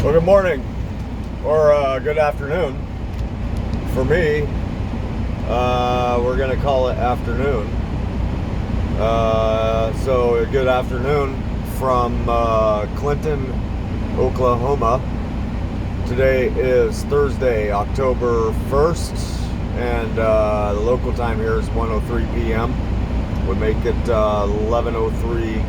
Well, good morning, or good afternoon. For me, we're going to call it afternoon. So, good afternoon from Clinton, Oklahoma. Today is Thursday, October 1st, and the local time here is 1:03 p.m. Would make it 11:03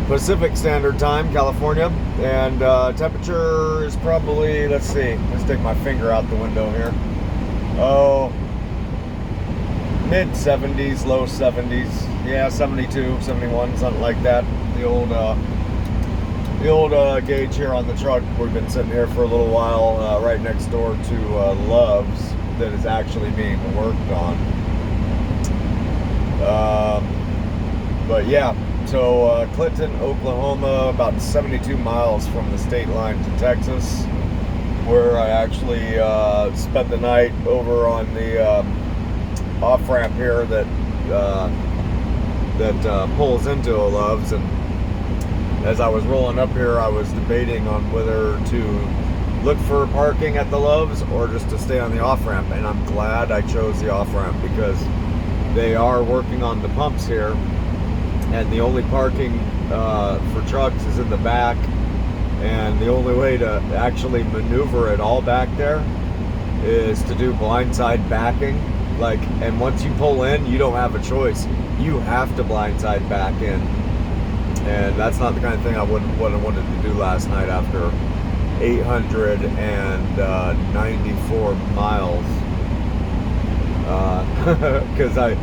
Pacific Standard Time, California, and temperature is probably, let's take my finger out the window here. Oh, mid 70s, low 70s, yeah, 72, 71, something like that. The old gauge here on the truck. We've been sitting here for a little while, right next door to Love's that is actually being worked on. But yeah. So Clinton, Oklahoma, about 72 miles from the state line to Texas, where I actually spent the night over on the off-ramp here that pulls into a Love's. And as I was rolling up here, I was debating on whether to look for parking at the Love's or just to stay on the off-ramp. And I'm glad I chose the off-ramp because they are working on the pumps here. And the only parking for trucks is in the back, and the only way to actually maneuver it all back there is to do blindside backing. And once you pull in, you don't have a choice. You have to blindside back in, and that's not the kind of thing I would have wanted to do last night after 894 miles. Because I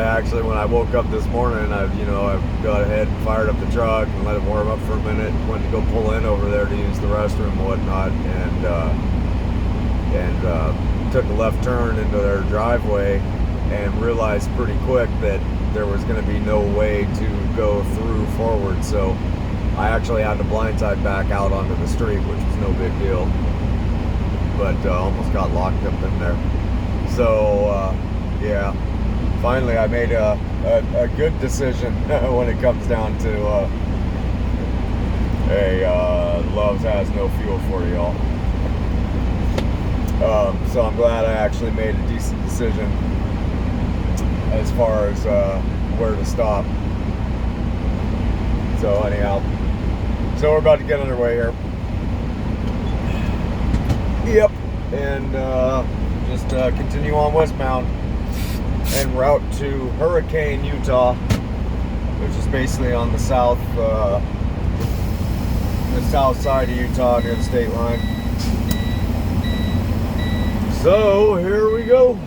actually, when I woke up this morning, I got ahead and fired up the truck and let it warm up for a minute. Went to go pull in over there to use the restroom and whatnot, and took a left turn into their driveway and realized pretty quick that there was going to be no way to go through forward. So I actually had to blindside back out onto the street, which was no big deal, but almost got locked up in there. So yeah. Finally, I made a good decision when it comes down to Love's has no fuel for y'all. So I'm glad I actually made a decent decision as far as where to stop. So anyhow, so we're about to get underway here. Yep, and just continue on westbound en route to Hurricane, Utah, which is basically on the south side of Utah near the state line. So here we go.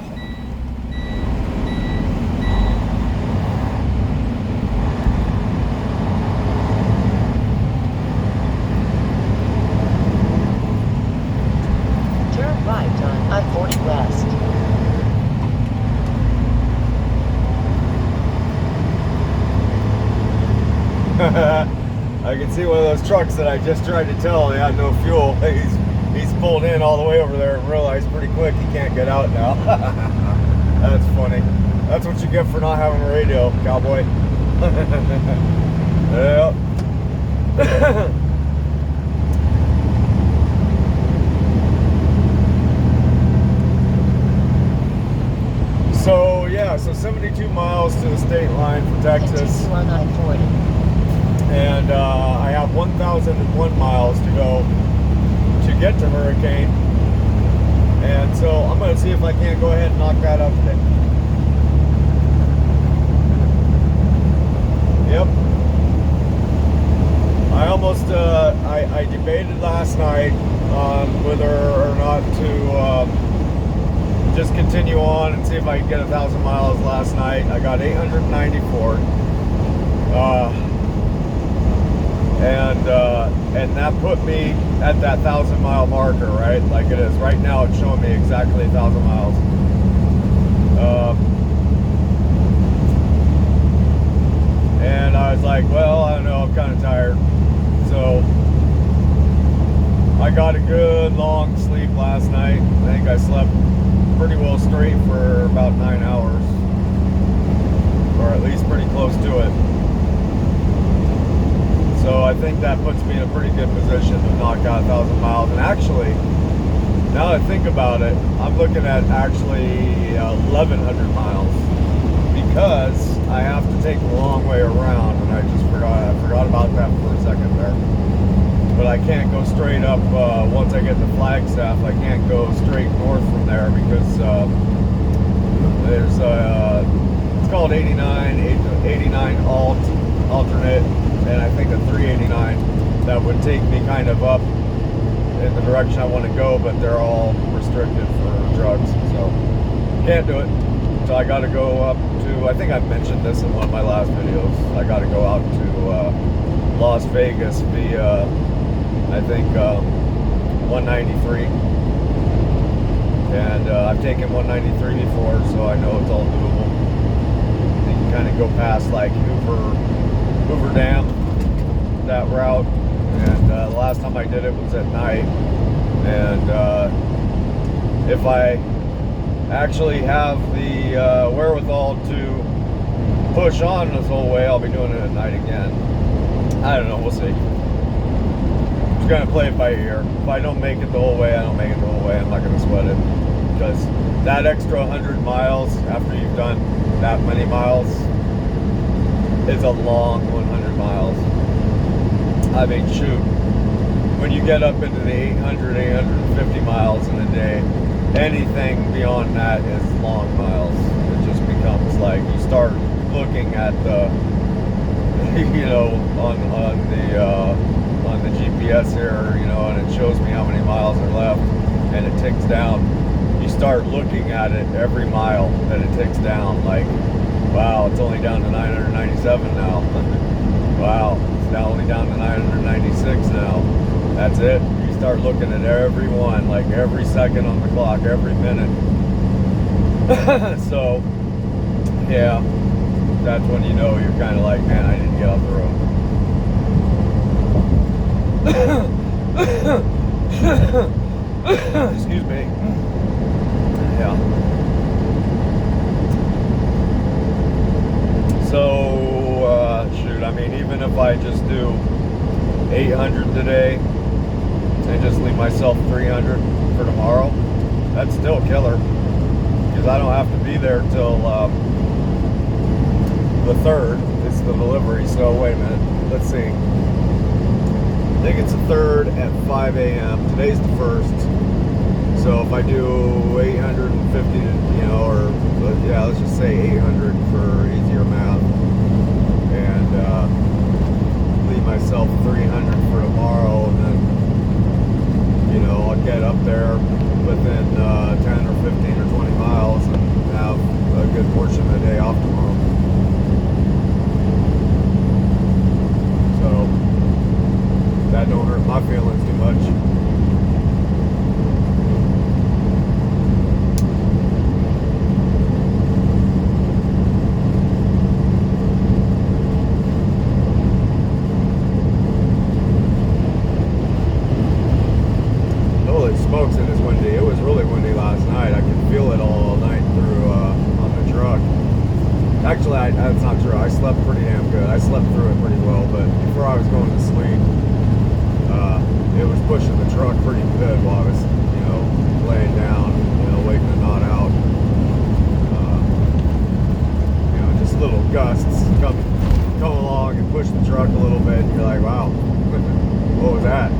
Turn right on I-40 West. I can see one of those trucks that I just tried to tell he had no fuel. He's pulled in all the way over there and realized pretty quick he can't get out now. That's funny. That's what you get for not having a radio, cowboy. Yep. So yeah, so 72 miles to the state line for Texas. Continue on I-40. And I have 1,001 miles to go to get to Hurricane. And so I'm going to see if I can't go ahead and knock that up today. Yep. I almost, I debated last night on whether or not to just continue on and see if I can get 1,000 miles last night. I got 894. And that put me at that 1,000-mile marker, right? Like it is right now. It's showing me exactly 1,000 miles. And I was like, well, I don't know. I'm kind of tired. So I got a good long sleep last night. I think I slept pretty well straight for about 9 hours, or at least pretty close to it. So I think that puts me in a pretty good position to knock out 1,000 miles. And actually, now that I think about it, I'm looking at actually 1,100 miles because I have to take the long way around, and I forgot about that for a second there. But I can't go straight up once I get to Flagstaff. I can't go straight north from there because there's it's called 89 alternate, and I think a 389 that would take me kind of up in the direction I want to go, but they're all restricted for drugs, so can't do it. So I got to go up to, I think I mentioned this in one of my last videos, I got to go out to Las Vegas via, I think, 193. And I've taken 193 before, so I know it's all doable. You can kind of go past like Hoover Dam, that route. And the last time I did it was at night. And if I actually have the wherewithal to push on this whole way, I'll be doing it at night again. I don't know, we'll see. Just gonna play it by ear. If I don't make it the whole way, I don't make it the whole way. I'm not gonna sweat it, because that extra 100 miles after you've done that many miles is a long 100 miles. I mean, shoot, when you get up into the 800, 850 miles in a day, anything beyond that is long miles. It just becomes like you start looking at the, you know, on the GPS here, you know, and it shows me how many miles are left, and it ticks down. You start looking at it every mile that it ticks down, like, wow, it's only down to 997 now. Wow, it's now only down to 996 now. That's it. You start looking at every one, like every second on the clock, every minute. So, yeah, that's when you know you're kind of like, man, I need to get off the road. Excuse me. Yeah. So, shoot, I mean, even if I just do 800 today and just leave myself 300 for tomorrow, that's still killer, because I don't have to be there till the 3rd. It's the delivery. So wait a minute, let's see, I think it's the 3rd at 5 a.m. Today's the 1st. So if I do 850, you know, or yeah, let's just say 800 for easier math, and leave myself 300 for tomorrow, and then, you know, I'll get up there within 10 or 15 or 20 miles and have a good portion of the day off tomorrow. So that don't hurt my feelings too much. Smokes, it is windy. It was really windy last night. I could feel it all night through on the truck. Actually, that's not true. I slept pretty damn good. I slept through it pretty well, but before I was going to sleep, it was pushing the truck pretty good while I was, you know, laying down, you know, waiting to nod out. You know, just little gusts come along and push the truck a little bit, and you're like, wow, what was that?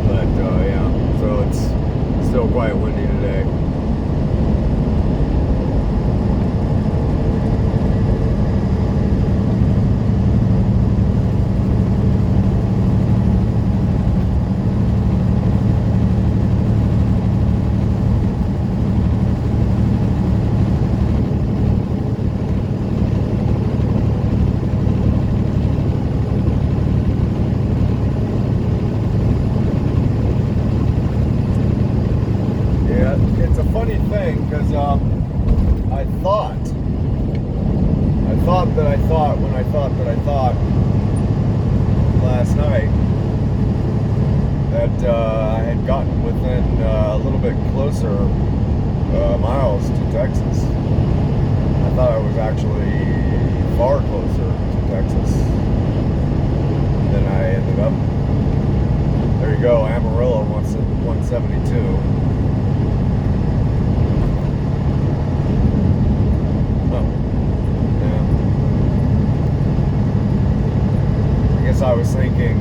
But yeah, so it's still quite windy today. It's a funny thing, because I thought last night that I had gotten within a little bit closer miles to Texas. I thought I was actually far closer to Texas. then I ended up, there you go, Amarillo 172. I was thinking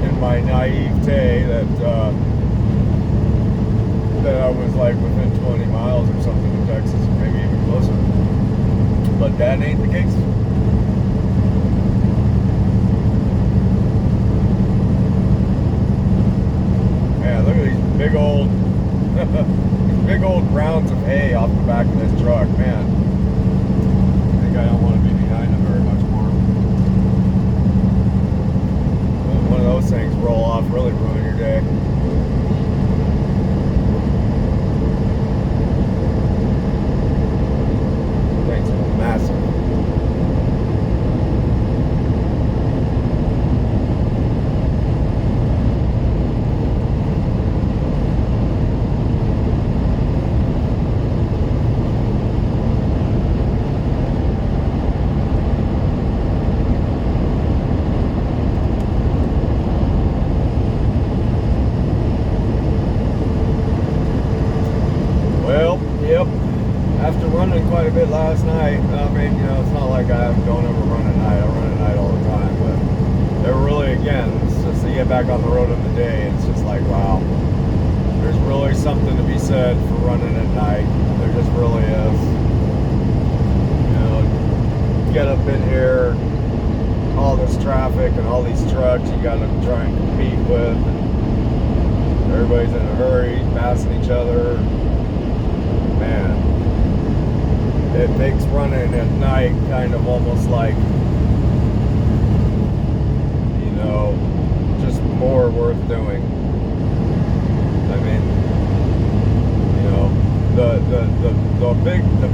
in my naivete that I was like within 20 miles or something of Texas, or maybe even closer. But that ain't the case. Man, look at these big old rounds of hay off the back of this truck, man. I think I don't want to be behind them very much more. One of those things roll off, really ruin your day. Thing's massive. Quite a bit last night. I mean, you know, it's not like I don't ever run at night. I run at night all the time, but they're really, again, it's just to get back on the road in the day, it's just like, wow, there's really something to be said for running at night. There just really is. You know, get up in here, all this traffic and all these trucks you got to try and compete with, and everybody's in a hurry, passing each other. Man, it makes running at night kind of almost like, you know, just more worth doing. I mean, you know, the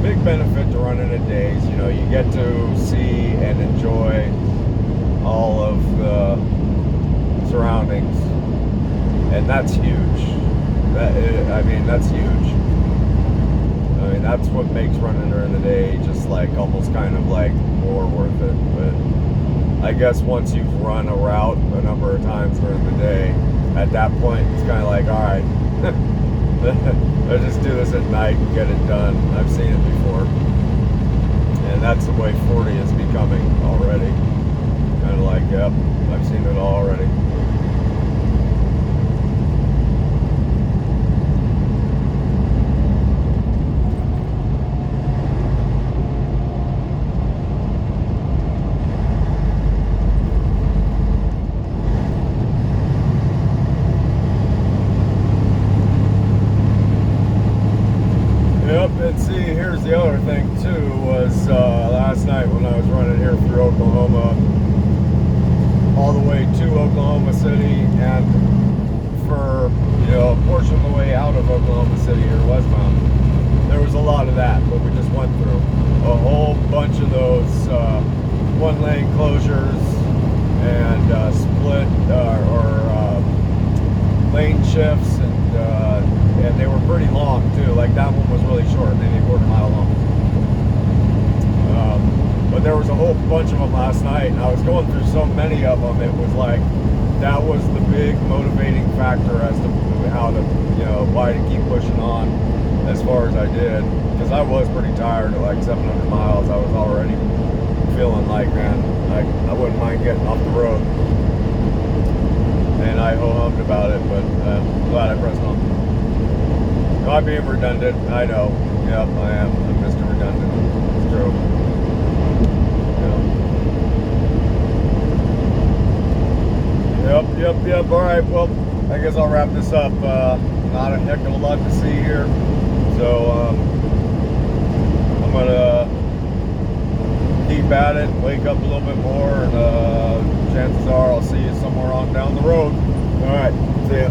big benefit to running at days, you know, you get to see and enjoy all of the surroundings, and that's huge. I mean, that's huge. I mean, that's what makes running during the day just like almost kind of like more worth it. But I guess once you've run a route a number of times during the day, at that point it's kind of like, all right, let's just do this at night and get it done. I've seen it before, and that's the way 40 is becoming already. Kind of like, yep, I've seen it all already. And see, here's the other thing too, was last night when I was running here through Oklahoma, all the way to Oklahoma City, and for, you know, a portion of the way out of Oklahoma City or westbound, there was a lot of that, but we just went through a whole bunch of those one lane closures and split lane shifts, and they were pretty long too. Like that one was really short, maybe a quarter mile long. But there was a whole bunch of them last night, and I was going through so many of them. It was like that was the big motivating factor as to how to, you know, why to keep pushing on as far as I did, because I was pretty tired at like 700 miles. I was already feeling like, man, I wouldn't mind getting off the road. And I ho-hummed about it, but I'm glad I pressed on. Not being redundant, I know. Yep, I am. I'm Mr. Redundant. It's true. Yep. All right, well, I guess I'll wrap this up. Not a heck of a lot to see here. So, I'm going to keep at it, wake up a little bit more, and chances are I'll see you somewhere on down the road. All right, see ya.